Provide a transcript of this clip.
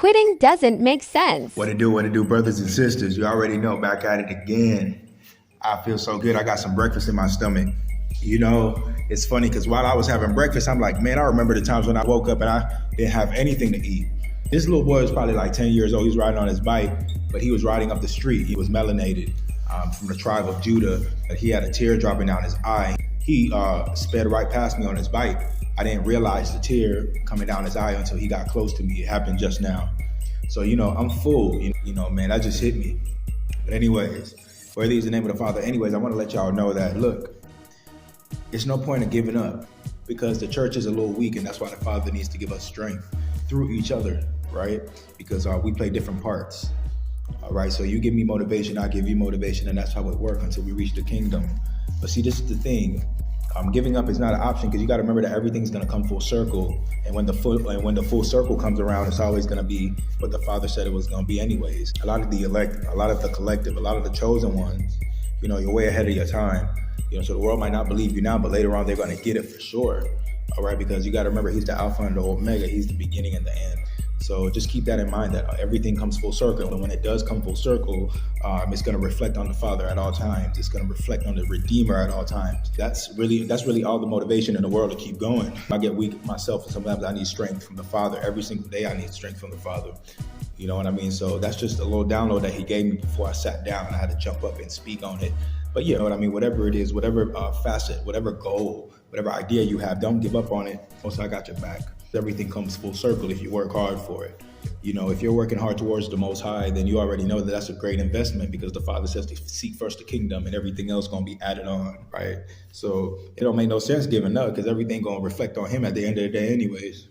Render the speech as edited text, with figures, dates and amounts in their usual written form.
Quitting doesn't make sense. What it do, brothers and sisters? You already know, back at it again. I feel so good. I got some breakfast in my stomach. You know, it's funny because while I was having breakfast, I'm like, man, I remember the times when I woke up and I didn't have anything to eat. This little boy was probably like 10 years old. He's riding on his bike, but he was riding up the street. He was melanated from the tribe of Judah. He had a tear dropping down his eye. He sped right past me on his bike. I didn't realize the tear coming down his eye until he got close to me. It happened just now. So, you know, I'm full. You know, man, that just hit me. But anyways, worthy is the name of the Father. Anyways, I want to let y'all know that, look, it's no point in giving up because the church is a little weak, and that's why the Father needs to give us strength through each other, right? Because we play different parts. All right, so you give me motivation, I give you motivation, and that's how it works until we reach the kingdom. But see, this is the thing. Giving up is not an option because you got to remember that everything's going to come full circle, and when the full circle comes around, it's always going to be what the Father said it was going to be anyways. A lot of the elect, a lot of the collective, a lot of the chosen ones, you know, you're way ahead of your time. You know, so the world might not believe you now, but later on they're going to get it for sure. All right, because you got to remember, he's the Alpha and the Omega. He's the beginning and the end. So just keep that in mind, that everything comes full circle. And when it does come full circle, it's going to reflect on the Father at all times. It's going to reflect on the Redeemer at all times. That's really all the motivation in the world to keep going. I get weak myself, and sometimes I need strength from the Father. Every single day I need strength from the Father. You know what I mean? So that's just a little download that he gave me before I sat down. I had to jump up and speak on it. But you know what I mean? Whatever it is, whatever facet, whatever goal, whatever idea you have, don't give up on it. Also, I got your back. Everything comes full circle if you work hard for it. You know, if you're working hard towards the Most High, then you already know that that's a great investment because the Father says to seek first the kingdom and everything else going to be added on, right? So it don't make no sense giving up because everything going to reflect on him at the end of the day anyways.